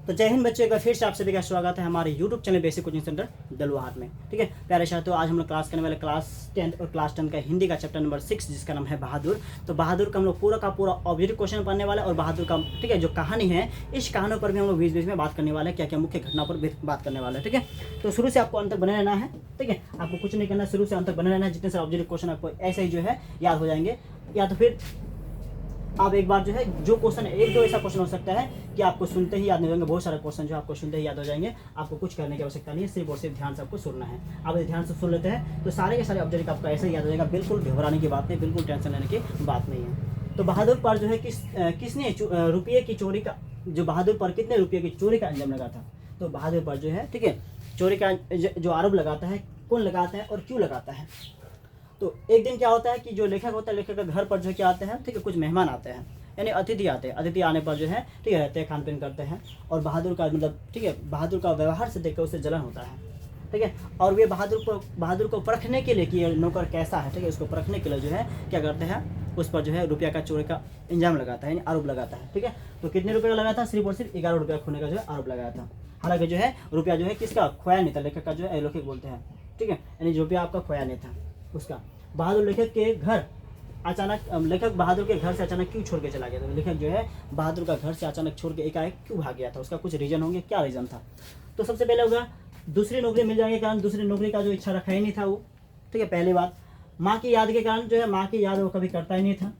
तो जय हिंद बच्चों, एक बार फिर से आप सभी का स्वागत है हमारे YouTube channel basic coaching centre Daluhat में। ठीक है प्यारे छात्रों, आज हम लोग क्लास करने वाले क्लास 10 और क्लास 10 का हिंदी का चैप्टर नंबर 6 जिसका नाम है बहादुर। तो बहादुर का हम लोग पूरा का पूरा ऑब्जेक्टिव क्वेश्चन पढ़ने वाला है और बहादुर का ठीक है जो कहानी है, इस कहानी पर भी हम लोग बीच बीच में बात करने वाले हैं, क्या क्या मुख्य घटना पर भी बात करने वाले हैं। ठीक है, तो शुरू से आपको अंत तक बने रहना है। ठीक है, आपको कुछ नहीं करना, शुरू से अंत तक बने रहना है। जितने सारे ऑब्जेक्टिव क्वेश्चन आपको ऐसे ही जो है याद हो जाएंगे, या तो फिर आप एक बार जो है जो क्वेश्चन एक दो ऐसा क्वेश्चन हो सकता है कि आपको सुनते ही याद नहीं होंगे, बहुत सारे क्वेश्चन जो आपको सुनते ही याद हो जाएंगे। आपको कुछ करने की आवश्यकता नहीं है, सिर्फ और सिर्फ ध्यान से आपको सुनना है। आप ध्यान से सुन लेते हैं तो सारे के सारे ऑब्जेक्ट आपको ऐसे ही याद हो जाएगा, बिल्कुल घबराने की बात नहीं, बिल्कुल टेंशन लेने की बात नहीं है। तो बहादुर पर जो है किसने रुपये की चोरी का, जो बहादुर पर कितने रुपये की चोरी का अंजाम लगा था। तो बहादुर पर जो है ठीक है चोरी का जो आरोप लगाता है, कौन लगाता है और क्यों लगाता है। तो एक दिन क्या होता है कि जो लेखक होता है, लेखक के घर पर जो क्या आते हैं, ठीक है कुछ मेहमान आते हैं, यानी अतिथि आते हैं। अतिथि आने पर जो है ठीक है रहते हैं, खान पीन करते हैं, और बहादुर का मतलब ठीक है बहादुर का व्यवहार से देखकर उसे जलन होता है। ठीक है, और वे बहादुर को परखने के लिए कि ये नौकर कैसा है, ठीक है उसको परखने के लिए जो है क्या करते हैं, उस पर जो है रुपया का चोरी का इल्जाम लगाता है, यानी आरोप लगाता है। ठीक है, तो कितने रुपये का लगाया था, सिर्फ और सिर्फ 11 रुपया खोने का जो है आरोप लगाया था। हालांकि जो है रुपया जो है किसका खोया नहीं था, लेखक का जो है लेखक बोलते हैं। ठीक है, यानी रुपया आपका खोया नहीं था उसका। बहादुर लेखक के घर अचानक, लेखक बहादुर के घर से अचानक क्यों छोड़ के चला गया था। लेखक जो है बहादुर का घर से अचानक छोड़ के एकाएक क्यों भाग गया था, उसका कुछ रीजन होंगे, क्या रीजन था। तो सबसे पहले होगा दूसरी नौकरी मिल जाने के कारण दूसरी नौकरी का जो इच्छा रखा ही नहीं था वो। ठीक है, पहली बात। माँ की याद के कारण जो है, माँ की याद वो कभी करता ही नहीं था।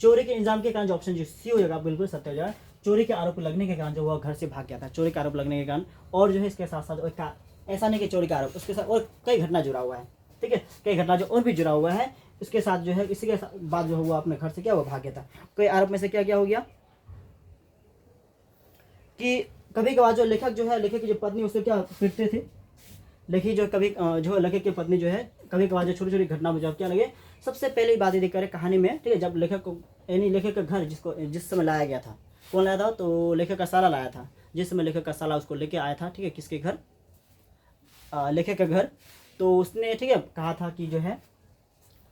चोरी के इंजाम के कारण, जो ऑप्शन जो सी हो जाएगा बिल्कुल सत्य हो जाएगा। चोरी के आरोप लगने के कारण जो वह घर से भाग गया था, चोरी का आरोप लगने के कारण। और जो है इसके साथ साथ ऐसा नहीं कि चोरी का आरोप, उसके साथ और कई घटना जुड़ा हुआ है। ठीक है, कई घटना जो और भी जुड़ा हुआ है उसके साथ जो है, इसी के बाद जो हुआ अपने घर से क्या हुआ, भाग गया था। कई आरोप में से क्या क्या हो गया कि कभी कभार जो लेखक जो है, लेखक की जो पत्नी उससे क्या पीटते थे। लेखक जो कभी जो लेखक की पत्नी जो है कभी कभार जो छोटी छोटी घटना मुझे क्या लगे। सबसे पहले बात यदि करें कहानी में, ठीक है जब लेखक को यानी लेखक का घर जिस समय लाया गया था, कौन लाया था, तो लेखक का साला लाया था। जिस समय लेखक का साला उसको लेके आया था, ठीक है किसके घर, लेखक का घर। तो उसने ठीक है कहा था कि जो है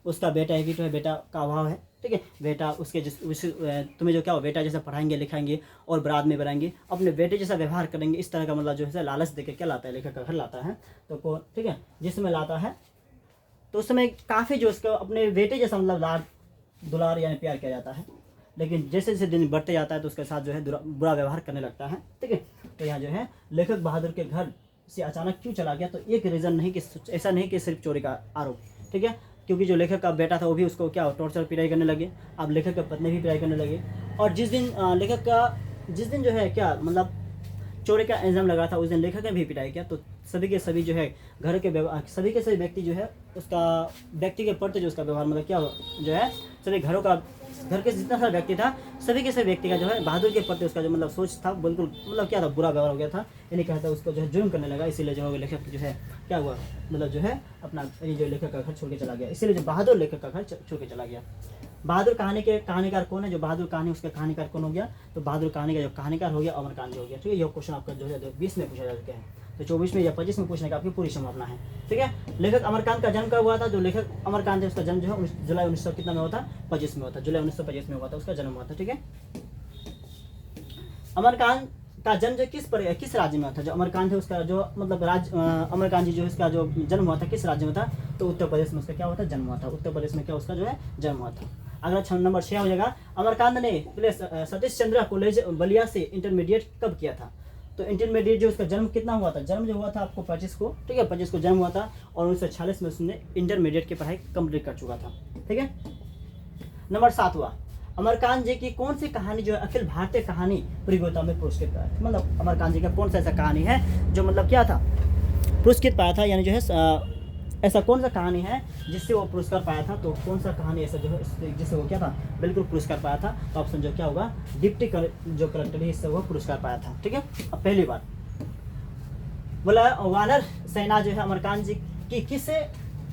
उसका बेटा है कि जो है बेटा का अभाव है। ठीक है, बेटा उसके तुम्हें जो क्या हो, बेटा जैसा पढ़ाएंगे लिखाएंगे और बरात में बनाएंगे, अपने बेटे जैसा व्यवहार करेंगे, इस तरह का मतलब जो है लालच देके क्या लाता है, लेखक का घर लाता है। तो कौन, ठीक है जिसमें लाता है तो उस समय काफ़ी जो उसको अपने बेटे जैसा मतलब लाड दुलार यानी प्यार किया जाता है। लेकिन जैसे जैसे दिन बढ़ते जाता है तो उसके साथ जो है बुरा व्यवहार करने लगता है। ठीक है, तो यहाँ जो है लेखक बहादुर के घर से अचानक क्यों चला गया, तो एक रीज़न नहीं कि ऐसा नहीं कि सिर्फ चोरी का आरोप। ठीक है, क्योंकि जो लेखक का बेटा था वो भी उसको क्या टॉर्चर पिटाई करने लगे, अब लेखक का पत्नी भी पिटाई करने लगे। और जिस दिन जो है क्या मतलब चोरी का इल्ज़ाम लगा था, उस दिन लेखक ने भी पिटाई किया। तो सभी के सभी जो है घर के सभी के सभी व्यक्ति जो है उसका व्यक्ति के प्रति जो उसका व्यवहार मतलब क्या जो है, सभी घर के जितना सारा व्यक्ति था सभी के सभी व्यक्ति का जो है बहादुर के प्रति उसका जो मतलब सोच था बिल्कुल मतलब क्या था, बुरा व्यवहार हो गया था। यानी कहता है उसको जो है जुर्म करने लगा, इसीलिए जो है लेखक जो है क्या हुआ मतलब जो है अपना जो लेखक का घर छोड़ के चला गया, इसीलिए जो बहादुर लेखक का घर छोड़ के चला गया। बहादुर कहानी के कहानीकार कौन है, जो बहादुर कहानी उसका कहानीकार कौन हो गया, तो बहादुर कहानी का जो कहानीकार हो गया अमरकांत हो गया। ठीक है, यह क्वेश्चन आपका जो है 20 में पूछा जा चुका है, तो 24 में या 25 में पूछने का आपकी पूरी संभावना है। ठीक है, लेखक अमरकांत का जन्म कब हुआ था, जो लेखक अमरकांत है उसका जन्म जो है जुलाई 1900 कितना में हुआ था, 25 में हुआ था, जुलाई 1925 में हुआ था उसका जन्म हुआ था। ठीक है, अमरकांत का जन्म जो किस राज्य में हुआ था, जो अमरकांत है उसका जो मतलब अमरकांत जी जो इसका जो जन्म हुआ था किस राज्य में था, तो उत्तर प्रदेश में उसका क्या हुआ था, जन्म हुआ था। उत्तर प्रदेश में क्या उसका जो है जन्म हुआ था। अगला नंबर 6 हो जाएगा, अमरकांत ने पहले सतीश चंद्र कॉलेज बलिया से इंटरमीडिएट कब किया था। तो इंटरमीडिएट जो उसका जन्म कितना हुआ था, जन्म जो हुआ था आपको 25 को, ठीक है 25 को जन्म हुआ था, और 1946 में उसने इंटरमीडिएट की पढ़ाई कंप्लीट कर चुका था। ठीक है, नंबर 7 हुआ, अमरकांत जी की कौन सी कहानी जो है अखिल भारतीय कहानी प्रतियोगिता में पुरस्कृत पाया था। मतलब अमरकांत जी का कौन सा ऐसा कहानी है जो मतलब क्या था पुरस्कृत पाया था, यानी जो है ऐसा कौन सा कहानी है जिससे वो पुरस्कार पाया था। तो कौन सा कहानी ऐसा जो है जिससे वो क्या था बिल्कुल पुरस्कार पाया था, तो ऑप्शन जो क्या होगा डिप्टी जो कलेक्टर है इससे वो पुरस्कार पाया था। ठीक है, अब पहली बार बोला वानर सेना जो है अमरकांत जी की किस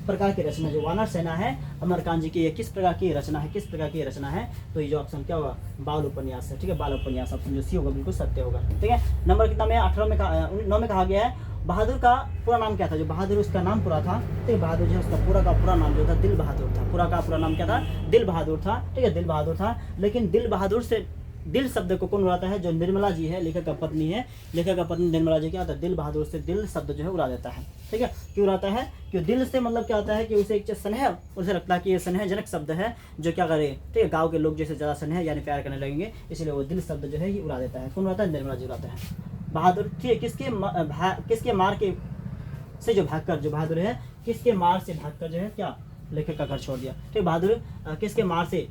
प्रकार की रचना, जो वानर सेना है अमरकांत जी की ये किस प्रकार की रचना है, किस प्रकार की रचना है, तो ये जो ऑप्शन क्या होगा बाल उपन्यास है। ठीक है, बाल उपन्यास ऑप्शन जो सी होगा बिल्कुल सत्य होगा। ठीक है, नंबर कितना में 18 में 9 में कहा गया है बहादुर का पूरा नाम क्या था, जो बहादुर उसका नाम पूरा था। ठीक है, बहादुर जो है उसका पूरा का पूरा नाम जो था दिल बहादुर था, पूरा का पूरा नाम क्या था, दिल बहादुर था। ठीक है, दिल बहादुर था, लेकिन दिल बहादुर से दिल शब्द को कौन उड़ाता है? जो निर्मला जी है, लेखक का पत्नी है, लेखक का पत्नी निर्मला जी क्या होता है? दिल बहादुर से दिल शब्द जो है उड़ा देता है। ठीक है, क्यों उड़ाता है? क्यों दिल से मतलब क्या होता है कि उसे एक स्नेह, उसे लगता है कि ये स्नेहजनक शब्द है जो क्या करे, ठीक है, गाँव के लोग जैसे ज़्यादा स्नेह यानी प्यार करने लगेंगे, इसलिए वो दिल शब्द जो है ये उड़ा देता है। कौन उड़ाता है? निर्मला जी उड़ाता है। बहादुर, ठीक है, किसके मार के से जो भागकर, जो बहादुर है किसके मार से भागकर जो है क्या लेखक का घर छोड़ दिया। ठीक, बहादुर किसके मार से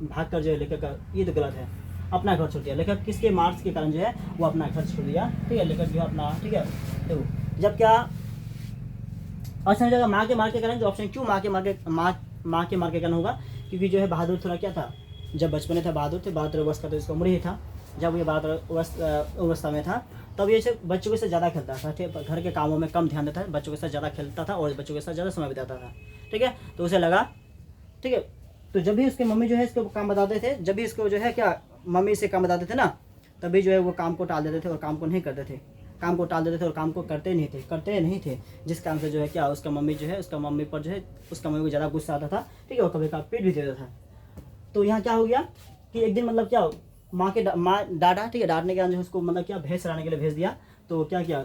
भागकर जो है लेखक का, ये तो गलत है, अपना घर छोड़ दिया। लेखक किसके मार के कारण जो है वो अपना घर छोड़ दिया। ठीक है, लेखक जो अपना, ठीक है, देखो जब क्या ऑप्शन जगह माँ के मार के कारण, जो ऑप्शन क्यों माँ के मार के कारण होगा? क्योंकि जो है बहादुर थोड़ा क्या था, जब बचपन में था बहादुर थे, 72 वर्ष का तो इसका उम्र ही था, जब ये 72 अवस्था में था तब ये सिर्फ बच्चों के साथ ज़्यादा खेलता था। ठीक है, घर के कामों में कम ध्यान देता है, बच्चों के साथ ज़्यादा खेलता था और बच्चों के साथ ज़्यादा समय बिताता था। ठीक है, तो उसे लगा, ठीक है, तो जब भी उसके मम्मी जो है इसको काम बताते थे, जब भी इसको जो है क्या मम्मी से काम बताते थे ना, तभी जो है वो काम को टाल देते थे और काम को नहीं करते थे, काम को टाल देते थे और काम को करते नहीं थे, जिस काम से जो है क्या उसका मम्मी जो है, उसका मम्मी पर जो है उसका मम्मी को ज़्यादा गुस्सा आता था। ठीक है, वो कभी कभी पीट भी देता था। तो यहाँ क्या हो गया कि एक दिन मतलब क्या माँ डांटा, ठीक है, डांटने के कारण जो उसको मतलब क्या भैंस चराने के लिए भेज दिया। तो क्या किया,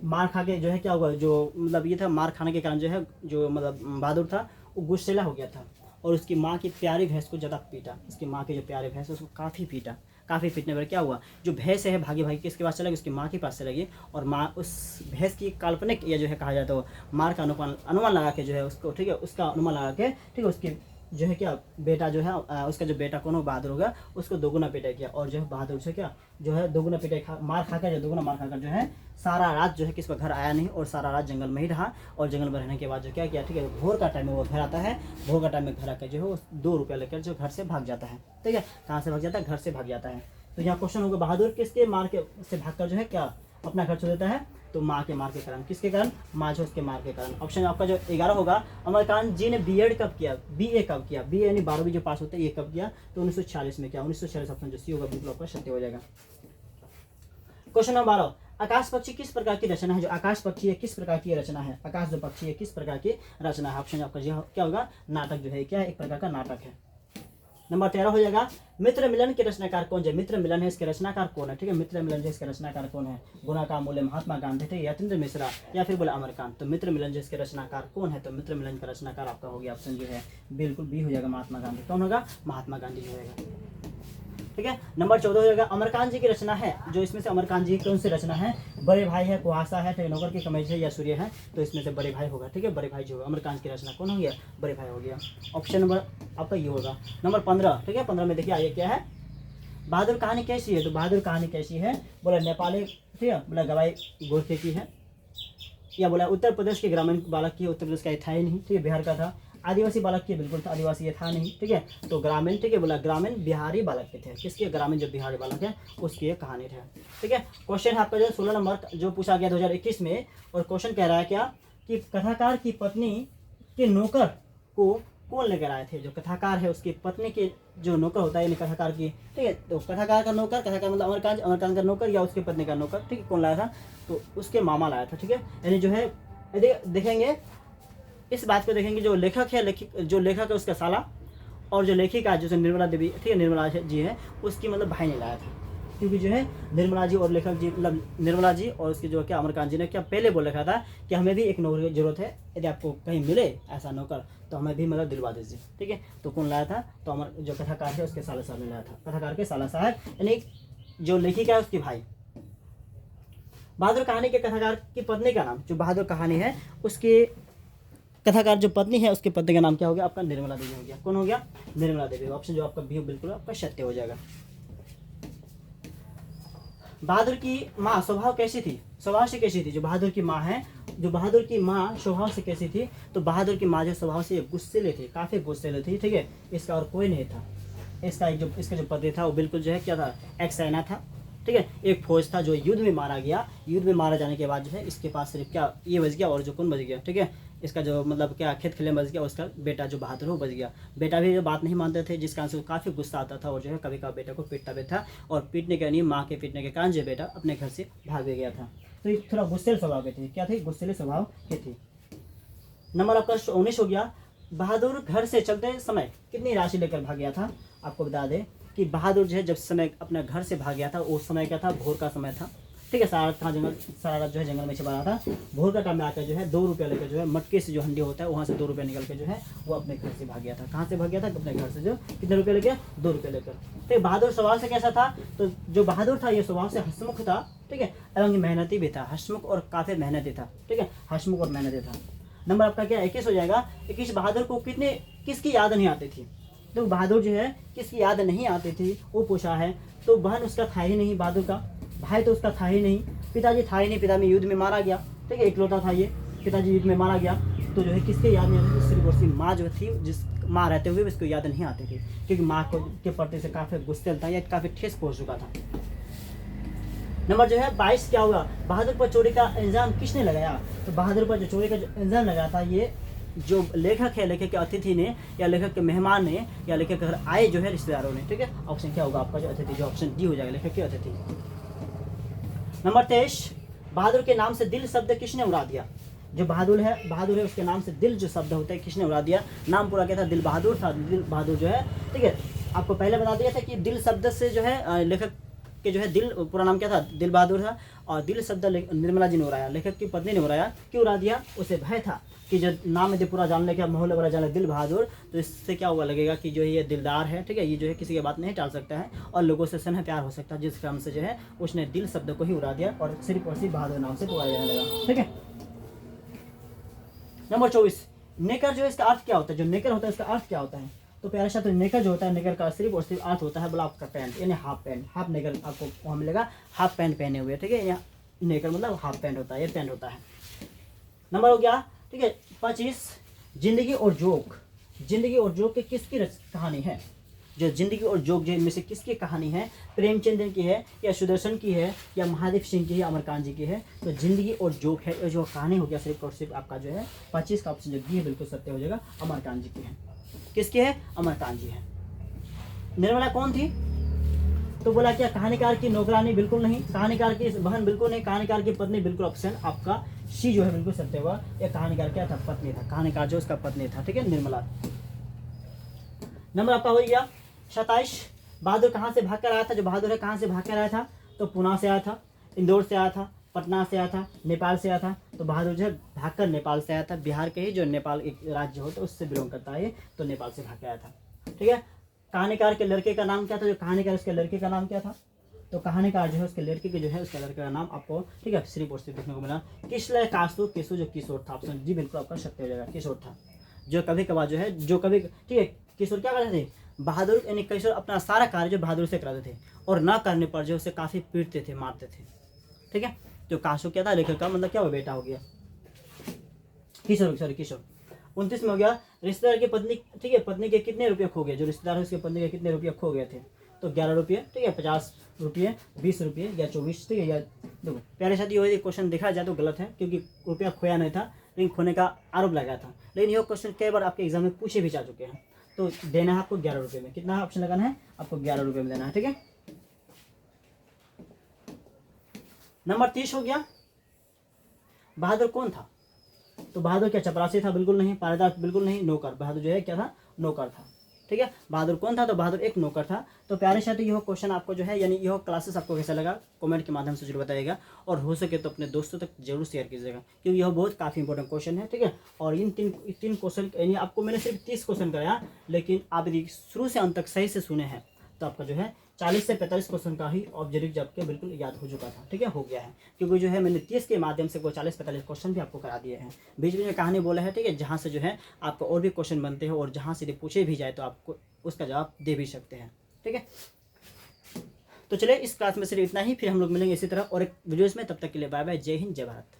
मार खा के जो है क्या हुआ, जो मतलब ये था मार खाने के कारण जो है जो मतलब बहादुर था वो गुस्सेला हो गया था और उसकी माँ की प्यारी भैंस को ज़्यादा पीटा। उसकी माँ की जो प्यारी भैंस है उसको काफ़ी पीटा। काफ़ी पीटने पर क्या हुआ, जो भैंस है भागी भागी किसके पास चला गई? उसकी माँ के पास चला गई और माँ उस भैंस की काल्पनिक या जो है कहा जाता है मार का अनुमान लगा के जो है उसको, ठीक है, उसका अनुमान लगा के, ठीक है, उसकी जो है क्या बेटा जो है उसका जो बेटा कौन हो बहादुर होगा उसको दोगुना पिटाई किया और जो है बहादुर से क्या जो है दोगुना पिटाई मार खाकर जो दोगुना मार खाकर जो है सारा रात जो है किस पर घर आया नहीं और सारा रात जंगल में ही रहा। और जंगल में रहने के बाद जो क्या किया, ठीक है, भोर का टाइम में वो घर आता है, भोर का टाइम में घर आकर जो है वो 2 रुपया लेकर जो घर से भाग जाता है। ठीक है, कहाँ से भाग जाता है? घर से भाग जाता है। तो यहाँ क्वेश्चन होगा बहादुर किसके मार के से भागकर जो है क्या अपना घर छोड़ देता है? तो माँ के मार के कारण। किसके कारण? माँ जो उसके मार के कारण। ऑप्शन आपका जो 11 होगा, अमरकांत जी ने बीएड कब किया? बीए कब किया? बीए यानी 12वीं जो पास होते हैं ये कब किया? तो 1946 में किया। 1946 ऑप्शन जो सी होगा बिल्कुल आपका सत्य हो जाएगा। क्वेश्चन नंबर 12, आकाश पक्षी किस प्रकार की रचना है? जो आकाश पक्षी है किस प्रकार की रचना है? आकाश जो पक्षी है किस प्रकार की रचना है? ऑप्शन आपका क्या होगा? नाटक जो है क्या एक प्रकार का नाटक है। नंबर 13 हो जाएगा, मित्र मिलन के रचनाकार कौन है? मित्र मिलन है इसके रचनाकार कौन है? ठीक है, मित्र मिलन जो इसके रचनाकार कौन है? गुना का मूल्य महात्मा गांधी थे, यतीन्द्र मिश्रा या फिर बोला अमरकांत। तो मित्र मिलन जो इसके रचनाकार कौन है? तो मित्र मिलन का रचनाकार आपका हो गया ऑप्शन जो है बिल्कुल बी हो जाएगा, महात्मा गांधी। कौन होगा? महात्मा गांधी जो होगा। ठीक है, नंबर 14 हो जाएगा, अमरकांत जी की रचना है, जो इसमें से अमरकांत जी की कौन सी रचना है? बड़े भाई है, कुहासा है, नौकर की कमेज है या सूर्य है? तो इसमें से बड़े भाई होगा। ठीक है, बड़े भाई जो होगा, अमरकांत की रचना कौन हो गया? बड़े भाई हो गया। ऑप्शन नंबर आपका ये होगा। नंबर 15, ठीक है, 15 में देखिए आइए क्या है, बहादुर कहानी कैसी है? तो बहादुर कहानी कैसी है? बोला नेपाली, ठीक है, बोला गवाई गोरखे की है, या बोला उत्तर प्रदेश के ग्रामीण बालक की, उत्तर प्रदेश का था ही नहीं, ठीक है, बिहार का था। आदिवासी बालक की बिल्कुल था, आदिवासी ये था नहीं। ठीक है, तो ग्रामीण, ठीक है, बोला ग्रामीण बिहारी बालक के थे। किसके? ग्रामीण जो बिहारी बालक है उसकी ये कहानी है। ठीक है, क्वेश्चन है आपका जो 16 नंबर जो पूछा गया 2021 में, और क्वेश्चन कह रहा है क्या कि कथाकार की पत्नी के नौकर को कौन लेकर आए थे? जो कथाकार है उसकी पत्नी के जो नौकर होता है यानी कथाकार की, ठीक है, तो कथाकार का नौकर, कथाकार मतलब अमरकांत का नौकर या उसकी पत्नी का नौकर, ठीक है, कौन लाया था? तो उसके मामा लाया था। ठीक है, यानी जो है देखेंगे इस बात को देखेंगे, जो लेखक है, जो लेखक है उसका साला, और जो लेखिका जो निर्मला देवी, ठीक है, निर्मला जी है उसकी मतलब भाई ने लाया था। क्योंकि जो है निर्मला जी और लेखक जी मतलब निर्मला जी और उसके जो क्या अमरकांत जी ने क्या पहले बोल रखा था कि हमें भी एक नौकर की जरूरत है, यदि आपको कहीं मिले ऐसा नौकर तो हमें भी मतलब दिलवा दीजिए। ठीक है, तो कौन लाया था? तो अमर जो कथाकार है उसके साला साहब ने लाया था, कथाकार के साला साहब, यानी जो लेखिका है उसके भाई। बहादुर कहानी के कथाकार की पत्नी का नाम, जो बहादुर कहानी है उसके कथाकार जो पत्नी है उसके पत्नी का नाम क्या हो गया? आपका निर्मला देवी हो गया। कौन हो गया? निर्मला देवी। ऑप्शन जो आपका बी बिल्कुल आपका सत्य हो जाएगा। बहादुर की माँ स्वभाव कैसी थी? स्वभाव से कैसी थी? जो बहादुर की माँ है, जो बहादुर की माँ स्वभाव से कैसी थी? तो बहादुर की माँ जो स्वभाव से गुस्सेले थी, काफ़ी गुस्सेले थी। ठीक है, इसका और कोई नहीं था। इसका जो पति था वो बिल्कुल जो है क्या था? एक सेना था। ठीक है, एक फौज था जो युद्ध में मारा गया। युद्ध में मारा जाने के बाद जो है इसके पास सिर्फ क्या ये बच गया और जो कौन बच गया? ठीक है, इसका जो मतलब क्या खेत खिले बच गया, उसका बेटा जो बहादुर हो बच गया। बेटा भी जो बात नहीं मानते थे, जिस कारण से काफ़ी गुस्सा आता था और जो है कभी कभी बेटा को पीटता भी था, और पीटने के नहीं माँ के पीटने के कारण जो बेटा अपने घर से भाग भी गया था। तो ये थोड़ा गुस्सेल स्वभाव के थे। क्या थे? गुस्सेले स्वभाव के थे। नंबर आपका 19 हो गया, बहादुर घर से चलते समय कितनी राशि लेकर भाग गया था? आपको बता दें कि बहादुर जो है जब समय अपने घर से भाग गया था, उस समय क्या था, भोर का समय था, ठीक है। सारा रात जो है जंगल में छिपा रहा था। भोर का टाइम में आकर जो है 2 रुपये लेकर जो है मटके से जो हंडी होता है वहाँ से 2 रुपये निकल के जो है वो अपने घर से भाग गया था। कहाँ से भाग गया था? अपने घर से। जो कितने रुपये लेके? 2 रुपये लेकर। तो बहादुर स्वभाव से कैसा था? तो जो बहादुर था ये स्वभाव से हंसमुख था, ठीक है, एवं मेहनती भी था। हंसमुख और काफ़ी मेहनती था, ठीक है, हंसमुख और मेहनती था। नंबर आपका क्या 21 हो जाएगा। 21 बहादुर को किसकी याद नहीं आती थी? तो बहादुर जो है किसकी याद नहीं आती थी वो पूछा है। तो बहन उसका था ही नहीं, बहादुर का भाई तो उसका था ही नहीं, पिताजी था ही नहीं, पिता में युद्ध में मारा गया, ठीक है, इकलौता था ये, पिताजी युद्ध में मारा गया। तो जो है किसके याद नहीं आती थी? सिर्फ उसकी माँ जो थी, जिस माँ रहते हुए उसको याद नहीं आती थी, क्योंकि माँ को के प्रति से काफ़ी गुस्से था या काफ़ी ठेस पहुँच चुका था। नंबर जो है 22 क्या हुआ? बहादुर पर चोरी का इल्ज़ाम किसने लगाया? तो बहादुर पर जो चोरी का जो इल्ज़ाम लगाया था ये जो लेखक है, लेखक के अतिथि ने या लेखक के मेहमान ने या लेखक के घर आए जो है रिश्तेदारों ने, ठीक है। ऑप्शन क्या होगा आपका? जो अतिथि, जो ऑप्शन डी हो जाएगा, लेखक के अतिथि। नंबर 23, बहादुर के नाम से दिल शब्द किसने उड़ा दिया? जो बहादुर है उसके नाम से दिल जो शब्द होता है किसने उड़ा दिया? नाम पूरा क्या था? दिल बहादुर था। दिल बहादुर जो है, ठीक है, आपको पहले बता दिया था कि दिल शब्द से जो है लेखक के जो है दिल पूरा नाम क्या था? दिल बहादुर था। और दिल शब्द निर्मला जी ने उड़ाया, लेखक की पत्नी ने उड़ाया। क्यों उड़ा दिया? उसे भय था कि जो नाम यदि पूरा जान ले, क्या मोहल्ले वाला जान ले दिल बहादुर, तो इससे क्या हुआ लगेगा कि जो ये दिलदार है, ठीक है, ये जो है किसी की बात नहीं टाल सकता है और लोगों से स्नेह प्यार हो सकता है, जिस क्रम से जो है उसने दिल शब्द को ही उड़ा दिया और सिर्फ और सिर्फ बहादुर नाम से पुकारा जाने लगा, ठीक है। नंबर 24, नेकर जो है इसका अर्थ क्या होता है? जो नेकर होता है इसका अर्थ क्या होता है? तो प्यारे छात्र, नेकर जो होता है, नेकर का सिर्फ और सिर्फ अर्थ होता है ब्लाउज का पैंट, यानी हाफ पैंट। हाफ नेकर आपको वहाँ मिलेगा, हाफ पैंट पहने हुए, ठीक है। यहाँ नेकर मतलब हाफ पैंट होता है, ये पैंट होता है। नंबर हो गया, ठीक है, 25, जिंदगी और जोक। जिंदगी और जोक की किसकी कहानी है? जो जिंदगी और जोक जो इनमें से किसकी कहानी है? प्रेमचंद की है या सुदर्शन की है या महादेव सिंह की है, अमरकांत जी की है? तो जिंदगी और जोक है, ये जो कहानी हो गया सिर्फ और सिर्फ आपका जो है 25 का ऑप्शन जो डी है बिल्कुल सत्य हो जाएगा, अमरकांत जी की है। किसकी है? अमरकांत जी है। निर्मला कौन थी? तो बोला क्या कहानीकार की नौकरानी? बिल्कुल नहीं। कहानीकार की बहन? बिल्कुल नहीं। कहानीकार की पत्नी? बिल्कुल ऑप्शन आपका सी जो है बिल्कुल सत्य हुआ। यह कहानीकार क्या था? पत्नी था। कहानीकार जो उसका पत्नी था, ठीक है, निर्मला। नंबर आपका हो गया 27, बहादुर कहाँ से भाग कर आया था? जो बहादुर है कहाँ से भाग कर आया था? तो पुणे से आया था, इंदौर से आया था, पटना से आया था, नेपाल से आया था। तो बहादुर जो है भागकर नेपाल से आया था। बिहार के ही जो नेपाल एक राज्य होता है उससे बिलोंग करता है, तो नेपाल से भाग के आया था, ठीक है। कहानीकार के लड़के का नाम क्या था? जो कहानीकार उसके लड़के का नाम क्या था? तो कहानीकार जो है उसके लड़के के जो है उसका लड़के का नाम आपको, ठीक है, सिर्फ और सिर्फ देखने को मिला किसलय कासु केसु, जो किशोर था। ऑप्शन जी बिल्कुल आपका सत्य हो जाएगा, किशोर था। जो कभी कभार जो है, जो कभी, ठीक है, किशोर क्या करते थे? बहादुर यानी किशोर अपना सारा कार्य जो बहादुर से कराते थे और ना करने पर जो उसे काफ़ी पीटते थे, मारते थे, ठीक है। जो कासु क्या था? लेखक का मतलब क्या हुआ? बेटा हो गया। किशोर, सॉरी किशोर। 29 में हो गया, रिश्तेदार की पत्नी, ठीक है, पत्नी के कितने रुपये खो गए? जो रिश्तेदार है उसके पत्नी के कितने रुपये खो गए थे? तो 11 रुपये, ठीक है, 50 रुपये, 20 रुपये या 24, ठीक है, या देखो प्यारे साथी ये क्वेश्चन देखा जाए तो गलत है, क्योंकि रुपया खोया नहीं था लेकिन खोने का आरोप लगाया था। लेकिन यह क्वेश्चन कई बार आपके एग्जाम में पूछे भी जा चुके हैं। तो देना है आपको 11 रुपये में। कितना ऑप्शन लगाना है? आपको 11 रुपये में देना है, ठीक है। नंबर 30 हो गया, बहादुर कौन था? तो बहादुर क्या चपरासी था? बिल्कुल नहीं। पहरेदार? बिल्कुल नहीं। नौकर? बहादुर जो है क्या था? नौकर था, ठीक है। बहादुर कौन था? तो बहादुर एक नौकर था। तो प्यारे साथी यह क्वेश्चन आपको जो है, यानी यह क्लासेस आपको कैसा लगा कमेंट के माध्यम से जरूर बताइएगा, और हो सके तो अपने दोस्तों तक जरूर शेयर कीजिएगा, क्योंकि यह बहुत काफ़ी इंपॉर्टेंट क्वेश्चन है, ठीक है। और इन तीन क्वेश्चन, यानी आपको मैंने सिर्फ 30 क्वेश्चन कराया, लेकिन आप यदि शुरू से अंत तक सही से सुने हैं तो आपका जो है 40 से 45 क्वेश्चन का ही ऑब्जेक्टिव जब के बिल्कुल याद हो चुका था, ठीक है, हो गया है। क्योंकि जो है मैंने 30 के माध्यम से वो 40-45 क्वेश्चन भी आपको करा दिए हैं। बीच बीच में कहानी बोला है, ठीक है, जहाँ से जो है आपको और भी क्वेश्चन बनते हैं और जहाँ से यदि पूछे भी जाए तो आपको उसका जवाब दे भी सकते हैं, ठीक है। तो चलिए इस क्लास में सिर्फ इतना ही, फिर हम लोग मिलेंगे इसी तरह और एक वीडियोज़ में। तब तक के लिए बाय बाय, जय हिंद, जय भारत।